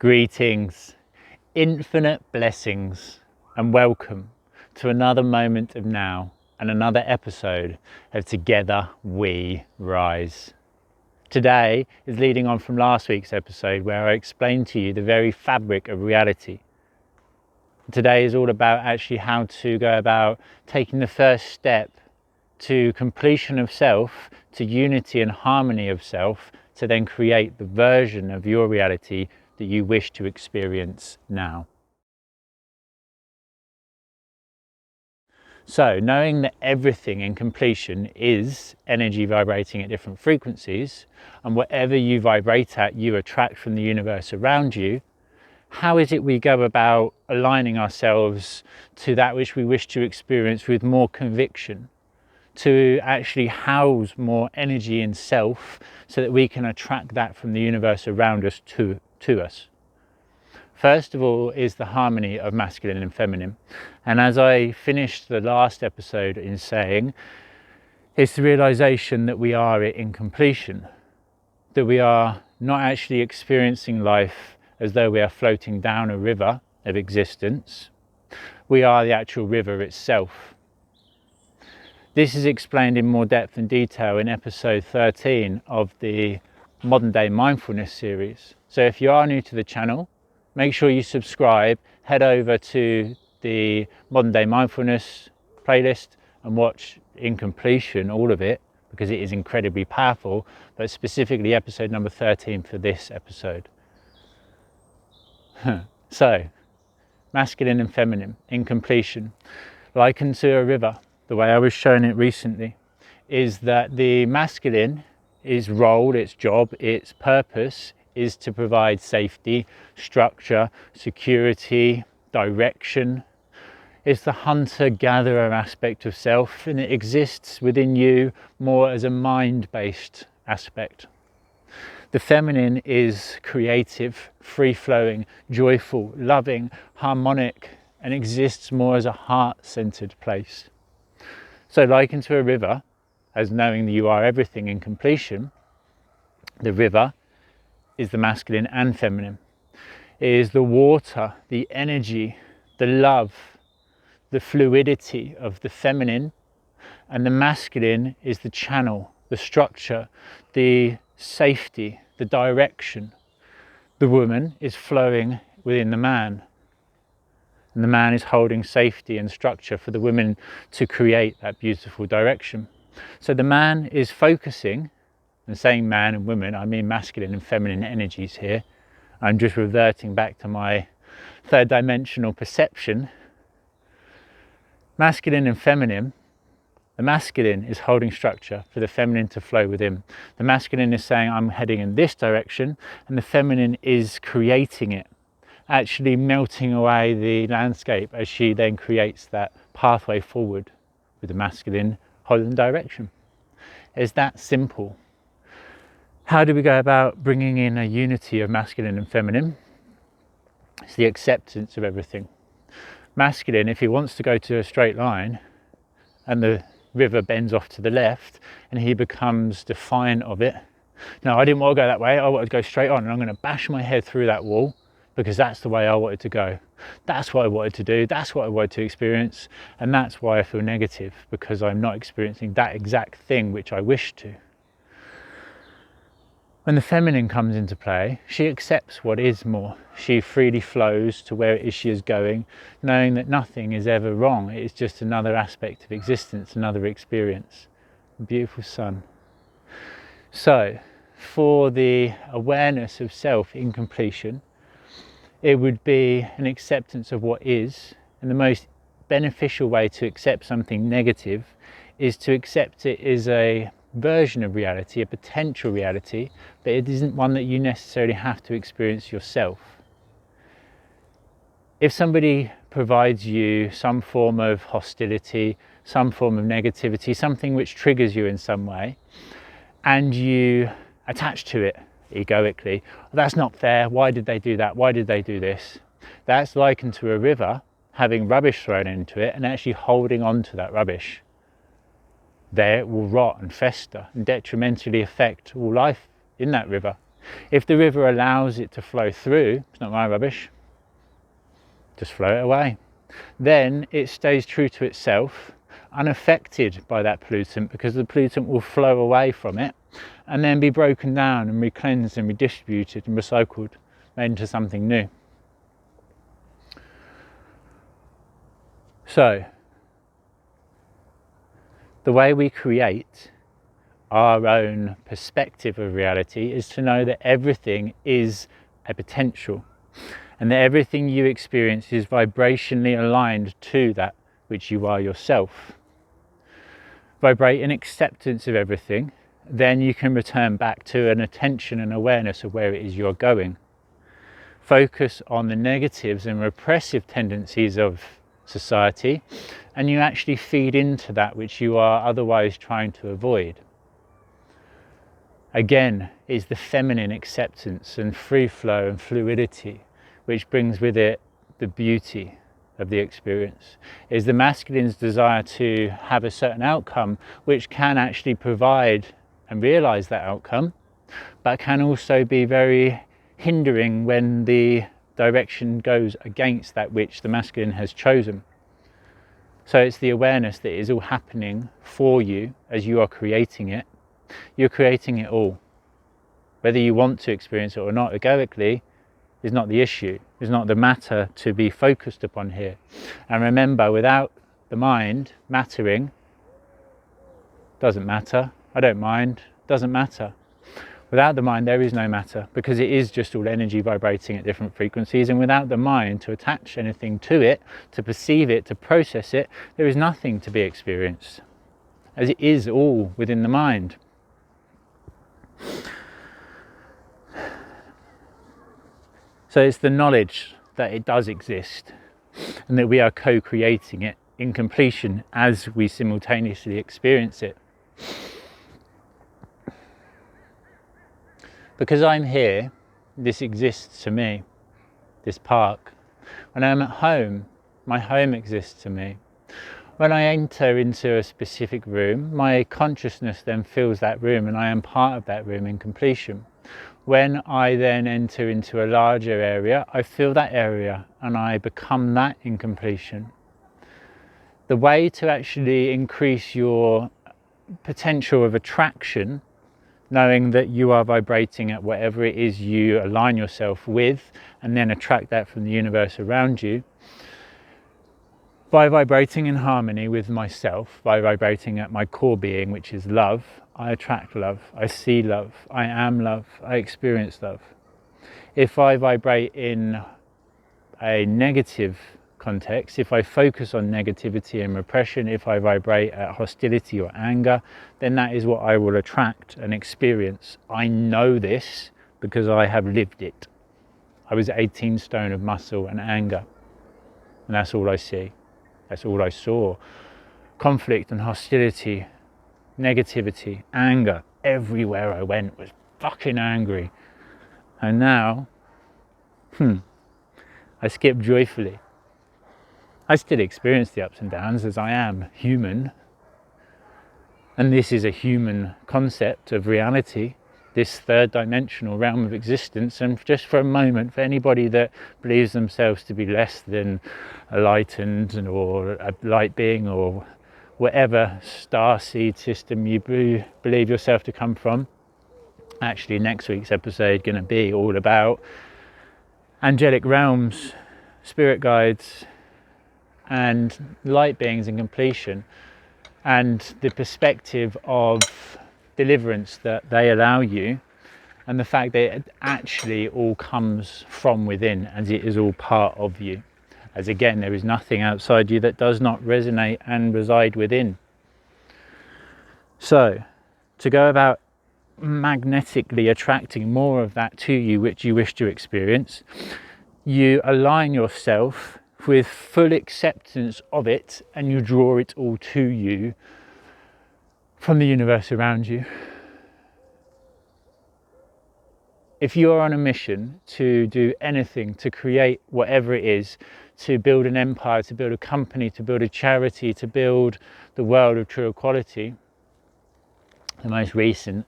Greetings, infinite blessings, and welcome to another moment of now and another episode of Together We Rise. Today is leading on from last week's episode where I explained to you the very fabric of reality. Today is all about actually how to go about taking the first step to completion of self, to unity and harmony of self, to then create the version of your reality that you wish to experience now. So, knowing that everything in completion is energy vibrating at different frequencies, and whatever you vibrate at, you attract from the universe around you, how is it we go about aligning ourselves to that which we wish to experience with more conviction, to actually house more energy in self so that we can attract that from the universe around us to us? First of all is the harmony of masculine and feminine. And as I finished the last episode in saying, it's the realization that we are it in completion, that we are not actually experiencing life as though we are floating down a river of existence. We are the actual river itself. This is explained in more depth and detail in episode 13 of the Modern Day Mindfulness series. So if you are new to the channel, make sure you subscribe, head over to the Modern Day Mindfulness playlist and watch in completion all of it, because it is incredibly powerful, but specifically episode number 13 for this episode. So, masculine and feminine in completion, likened to a river, the way I was shown it recently, is that the masculine, its role, its job, its purpose is to provide safety, structure, security, direction. It's the hunter-gatherer aspect of self, and it exists within you more as a mind-based aspect. The feminine is creative, free-flowing, joyful, loving, harmonic, and exists more as a heart-centered place. So likened to a river, as knowing that you are everything in completion, the river is the masculine and feminine. It is the water, the energy, the love, the fluidity of the feminine, and the masculine is the channel, the structure, the safety, the direction. The woman is flowing within the man, and the man is holding safety and structure for the women to create that beautiful direction. So the man is focusing, and saying man and woman, I mean masculine and feminine energies here. I'm just reverting back to my third dimensional perception. Masculine and feminine, the masculine is holding structure for the feminine to flow within. The masculine is saying, I'm heading in this direction, and the feminine is creating it, actually melting away the landscape as she then creates that pathway forward with the masculine holding direction. It's that simple. How do we go about bringing in a unity of masculine and feminine? It's the acceptance of everything. Masculine, if he wants to go to a straight line and the river bends off to the left and he becomes defiant of it, no, I didn't want to go that way, I wanted to go straight on, and I'm going to bash my head through that wall because that's the way I wanted to go. That's what I wanted to do, that's what I wanted to experience, and that's why I feel negative, because I'm not experiencing that exact thing which I wish to. When the feminine comes into play, she accepts what is more. She freely flows to where it is she is going, knowing that nothing is ever wrong. It is just another aspect of existence, another experience. Beautiful sun. So, for the awareness of self in completion, it would be an acceptance of what is, and the most beneficial way to accept something negative is to accept it as a version of reality, a potential reality, but it isn't one that you necessarily have to experience yourself. If somebody provides you some form of hostility, some form of negativity, something which triggers you in some way, and you attach to it egoically, that's not fair, why did they do that, why did they do this? That's likened to a river having rubbish thrown into it and actually holding on to that rubbish. There it will rot and fester and detrimentally affect all life in that river. If the river allows it to flow through, it's not my rubbish, just flow it away. Then it stays true to itself, unaffected by that pollutant, because the pollutant will flow away from it and then be broken down and re-cleansed and redistributed and recycled, made into something new. So, the way we create our own perspective of reality is to know that everything is a potential, and that everything you experience is vibrationally aligned to that which you are yourself. Vibrate in acceptance of everything, then you can return back to an attention and awareness of where it is you're going. Focus on the negatives and repressive tendencies of society, and you actually feed into that which you are otherwise trying to avoid. Again, is the feminine acceptance and free flow and fluidity, which brings with it the beauty of the experience. Is the masculine's desire to have a certain outcome, which can actually provide and realize that outcome, but can also be very hindering when the direction goes against that which the masculine has chosen. So it's the awareness that is all happening for you as you are creating it. You're creating it all. Whether you want to experience it or not egoically is not the issue, is not the matter to be focused upon here. And remember, without the mind mattering, doesn't matter. I don't mind, doesn't matter. Without the mind, there is no matter, because it is just all energy vibrating at different frequencies. And without the mind to attach anything to it, to perceive it, to process it, there is nothing to be experienced, as it is all within the mind. So it's the knowledge that it does exist and that we are co-creating it in completion as we simultaneously experience it. Because I'm here, this exists to me, this park. When I'm at home, my home exists to me. When I enter into a specific room, my consciousness then fills that room and I am part of that room in completion. When I then enter into a larger area, I feel that area and I become that in completion. The way to actually increase your potential of attraction, knowing that you are vibrating at whatever it is you align yourself with, and then attract that from the universe around you, by vibrating in harmony with myself, by vibrating at my core being, which is love, I attract love, I see love, I am love, I experience love. If I vibrate in a negative context, if I focus on negativity and repression, if I vibrate at hostility or anger, then that is what I will attract and experience. I know this because I have lived it. I was 18 stone of muscle and anger, and that's all I see. That's all I saw. Conflict and hostility, negativity, anger. Everywhere I went was fucking angry. And now, I skip joyfully. I still experience the ups and downs as I am human. And this is a human concept of reality, this third dimensional realm of existence. And just for a moment, for anybody that believes themselves to be less than enlightened or a light being or whatever star seed system you believe yourself to come from, actually next week's episode going to be all about angelic realms, spirit guides and light beings in completion, and the perspective of deliverance that they allow you, and the fact that it actually all comes from within, as it is all part of you, as again there is nothing outside you that does not resonate and reside within. So to go about magnetically attracting more of that to you which you wish to experience, you align yourself with full acceptance of it, and you draw it all to you from the universe around you. If you're on a mission to do anything, to create whatever it is, to build an empire, to build a company, to build a charity, to build the world of true equality, the most recent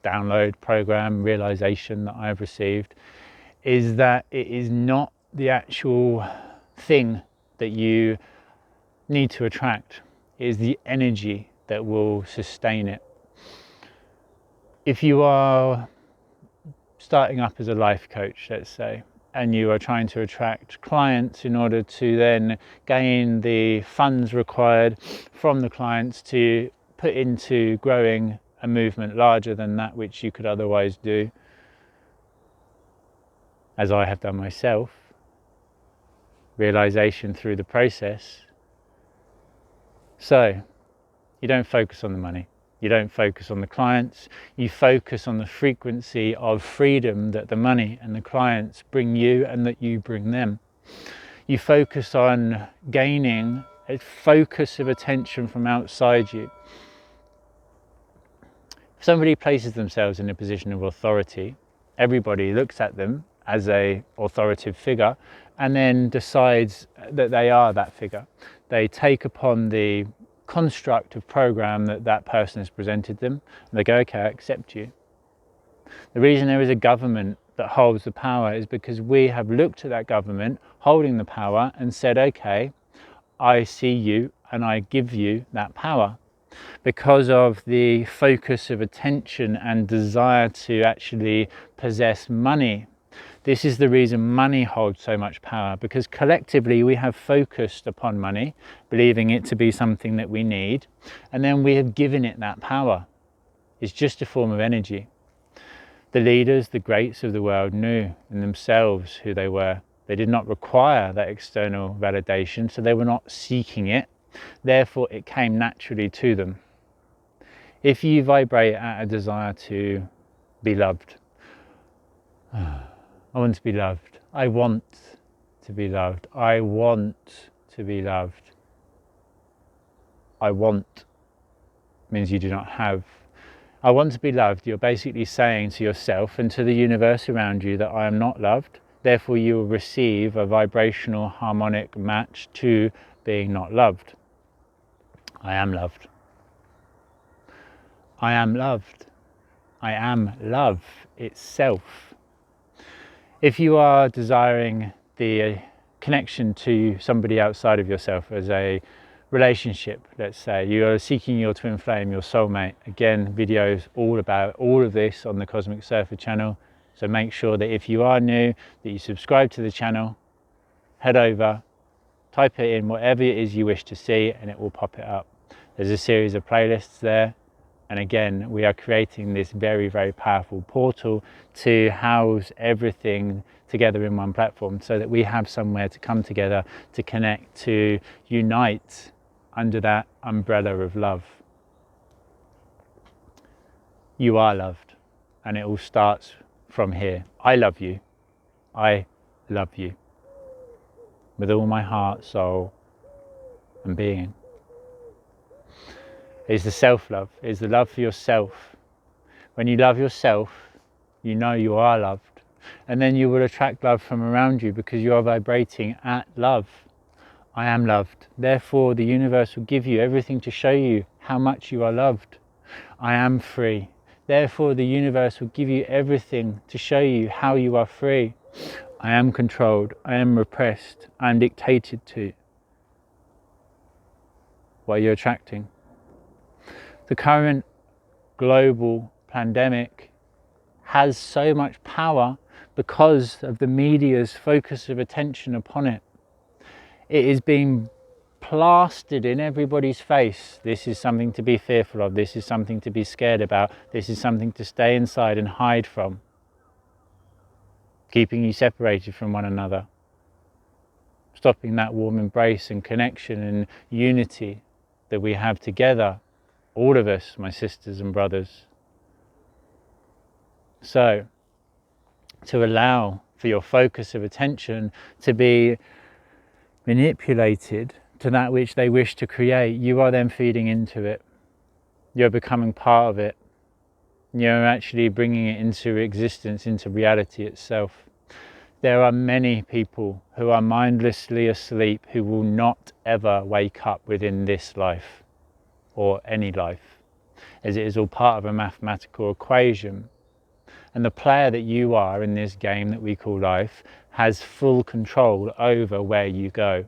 download, program, realization that I've received, is that it is not the actual thing that you need to attract. It is the energy that will sustain it. If you are starting up as a life coach, let's say, and you are trying to attract clients in order to then gain the funds required from the clients to put into growing a movement larger than that which you could otherwise do, as I have done myself, realization through the process. So you don't focus on the money, you don't focus on the clients, you focus on the frequency of freedom that the money and the clients bring you and that you bring them. You focus on gaining a focus of attention from outside you. If somebody places themselves in a position of authority, everybody looks at them as a authoritative figure and then decides that they are that figure. They take upon the construct of program that that person has presented them, and they go, okay, I accept you. The reason there is a government that holds the power is because we have looked at that government holding the power and said, okay, I see you and I give you that power. Because of the focus of attention and desire to actually possess money. This is the reason money holds so much power, because collectively we have focused upon money, believing it to be something that we need, and then we have given it that power. It's just a form of energy. The leaders, the greats of the world knew in themselves who they were. They did not require that external validation, so they were not seeking it. Therefore, it came naturally to them. If you vibrate at a desire to be loved, I want to be loved. I want to be loved. I want to be loved. I want means you do not have. I want to be loved. You're basically saying to yourself and to the universe around you that I am not loved. Therefore, you will receive a vibrational harmonic match to being not loved. I am loved. I am loved. I am love itself. If you are desiring the connection to somebody outside of yourself as a relationship, let's say, you are seeking your twin flame, your soulmate. Again, videos all about all of this on the Cosmic Surfer channel. So make sure that if you are new, that you subscribe to the channel, head over, type it in whatever it is you wish to see, and it will pop it up. There's a series of playlists there. And again, we are creating this very, very powerful portal to house everything together in one platform so that we have somewhere to come together, to connect, to unite under that umbrella of love. You are loved, and it all starts from here. I love you. I love you. With all my heart, soul, and being. Is the self-love, is the love for yourself. When you love yourself, you know you are loved. And then you will attract love from around you because you are vibrating at love. I am loved. Therefore, the universe will give you everything to show you how much you are loved. I am free. Therefore, the universe will give you everything to show you how you are free. I am controlled. I am repressed. I am dictated to. What are you attracting? The current global pandemic has so much power because of the media's focus of attention upon it. It is being plastered in everybody's face. This is something to be fearful of. This is something to be scared about. This is something to stay inside and hide from. Keeping you separated from one another. Stopping that warm embrace and connection and unity that we have together. All of us, my sisters and brothers. So, to allow for your focus of attention to be manipulated to that which they wish to create, you are then feeding into it. You're becoming part of it. You're actually bringing it into existence, into reality itself. There are many people who are mindlessly asleep who will not ever wake up within this life. Or any life. as it is all part of a mathematical equation. And the player that you are in this game that we call life has full control over where you go,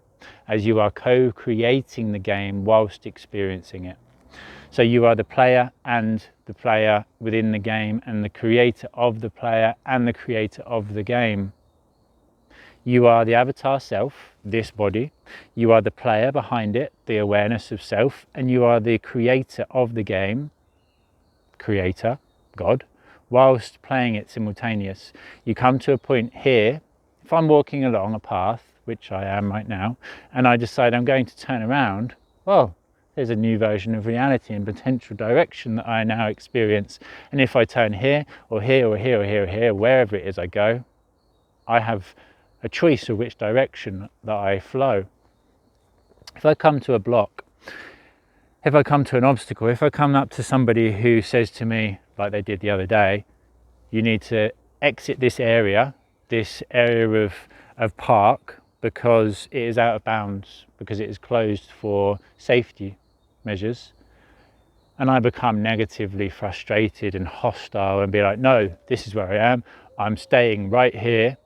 as you are co-creating the game whilst experiencing it. So you are the player and the player within the game, and the creator of the player and the creator of the game. You are the avatar self, this body. You are the player behind it, the awareness of self, and you are the creator of the game, creator, God, whilst playing it simultaneous. You come to a point here, if I'm walking along a path, which I am right now, and I decide I'm going to turn around, well, there's a new version of reality and potential direction that I now experience. And if I turn here, or here, or here, or here, or here, wherever it is I go, I have a choice of which direction that I flow. If I come to a block, if I come to an obstacle, if I come up to somebody who says to me, like they did the other day, you need to exit this area of park, because it is out of bounds, because it is closed for safety measures, and I become negatively frustrated and hostile and be like, no, this is where I am, I'm staying right here,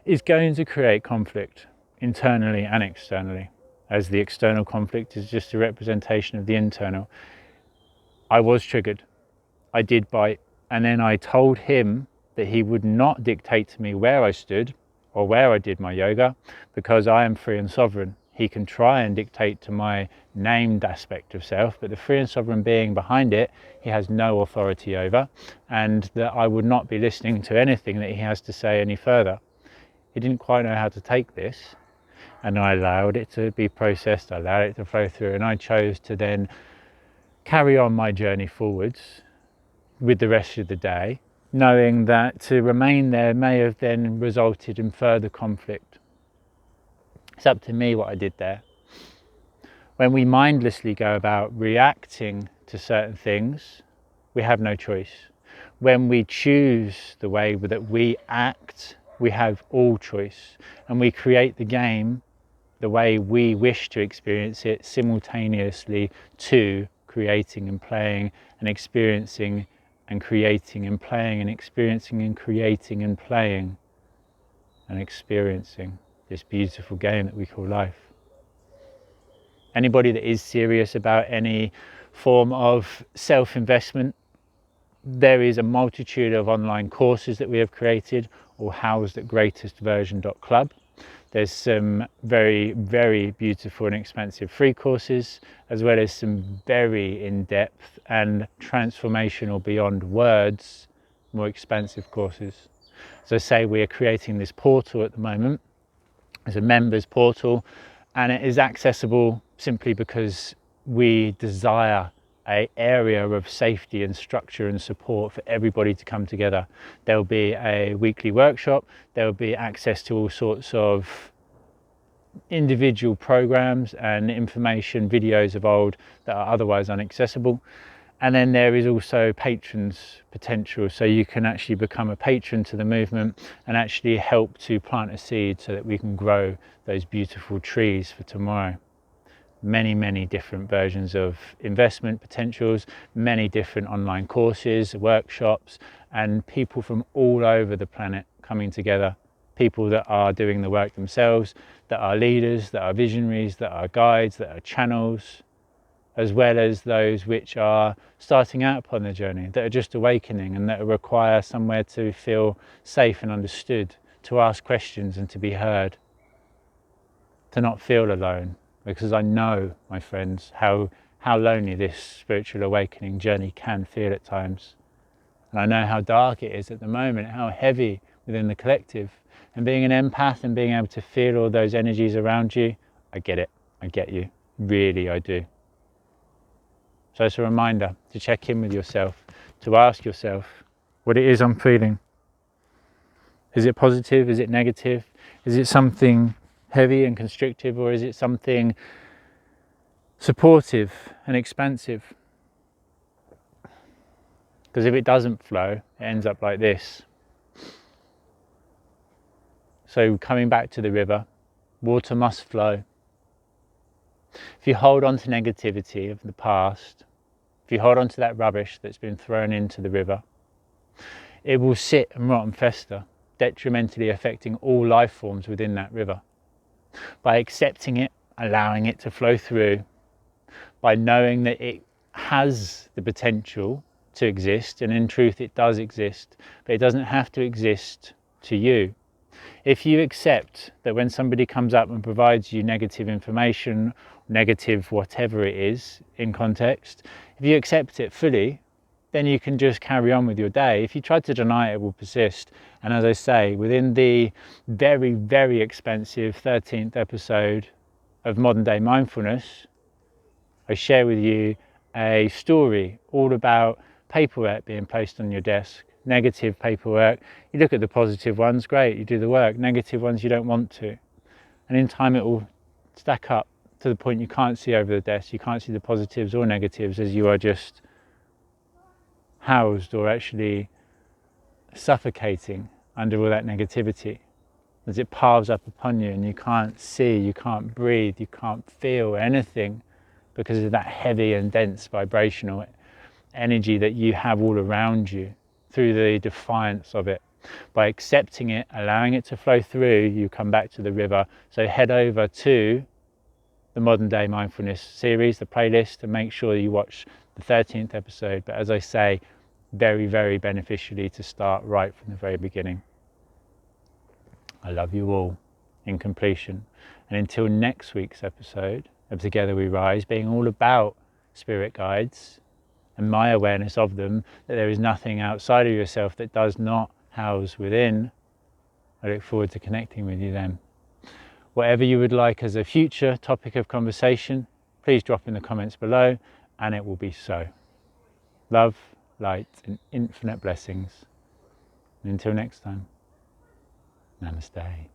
is going to create conflict internally and externally, as the external conflict is just a representation of the internal. I was triggered, I did bite, and then I told him that he would not dictate to me where I stood or where I did my yoga, because I am free and sovereign. He can try and dictate to my named aspect of self, but the free and sovereign being behind it, he has no authority over, and that I would not be listening to anything that he has to say any further. He didn't quite know how to take this, and I allowed it to be processed, I allowed it to flow through, and I chose to then carry on my journey forwards with the rest of the day, knowing that to remain there may have then resulted in further conflict. It's up to me what I did there. When we mindlessly go about reacting to certain things, we have no choice. When we choose the way that we act, we have all choice, and we create the game the way we wish to experience it, simultaneously to creating and playing and experiencing and creating and playing and experiencing and creating and playing and experiencing this beautiful game that we call life. Anybody that is serious about any form of self-investment, there is a multitude of online courses that we have created, or housed at greatestversion.club. There's some very, very beautiful and expansive free courses, as well as some very in-depth and transformational beyond words, more expansive courses. As I say, we are creating this portal at the moment. It's a members portal, and it is accessible simply because we desire an area of safety and structure and support for everybody to come together. There will be a weekly workshop, there will be access to all sorts of individual programs and information, videos of old that are otherwise inaccessible. And then there is also patrons potential, so you can actually become a patron to the movement and actually help to plant a seed so that we can grow those beautiful trees for tomorrow. Many, many different versions of investment potentials, many different online courses, workshops, and people from all over the planet coming together. People that are doing the work themselves, that are leaders, that are visionaries, that are guides, that are channels, as well as those which are starting out upon the journey, that are just awakening and that require somewhere to feel safe and understood, to ask questions and to be heard, to not feel alone. Because I know, my friends, how lonely this spiritual awakening journey can feel at times. And I know how dark it is at the moment, how heavy within the collective. And being an empath and being able to feel all those energies around you, I get it, I get you, really I do. So it's a reminder to check in with yourself, to ask yourself what it is I'm feeling. Is it positive? Is it negative? Is it something heavy and constrictive, or is it something supportive and expansive? Because if it doesn't flow, it ends up like this. So coming back to the river, water must flow. If you hold on to negativity of the past, if you hold on to that rubbish that's been thrown into the river, it will sit and rot and fester, detrimentally affecting all life forms within that river. By accepting it, allowing it to flow through, by knowing that it has the potential to exist, and in truth it does exist, but it doesn't have to exist to you. If you accept that when somebody comes up and provides you negative information, negative whatever it is in context, if you accept it fully, then you can just carry on with your day. If you try to deny it, it will persist. And as I say, within the very, very expensive 13th episode of Modern Day Mindfulness, I share with you a story all about paperwork being placed on your desk. Negative paperwork, you look at the positive ones, great, you do the work. Negative ones you don't want to. And in time it will stack up to the point you can't see over the desk, you can't see the positives or negatives, as you are just housed or actually suffocating under all that negativity, as it piles up upon you and you can't see, you can't breathe, you can't feel anything because of that heavy and dense vibrational energy that you have all around you through the defiance of it. By accepting it, allowing it to flow through, you come back to the river. So head over to the Modern Day Mindfulness series, the playlist, and make sure you watch the 13th episode. But as I say, very, very beneficially to start right from the very beginning. I love you all in completion. And until next week's episode of Together We Rise, being all about spirit guides and my awareness of them, that there is nothing outside of yourself that does not house within, I look forward to connecting with you then. Whatever you would like as a future topic of conversation, please drop in the comments below, and it will be so. Love, light, and infinite blessings. And until next time, namaste.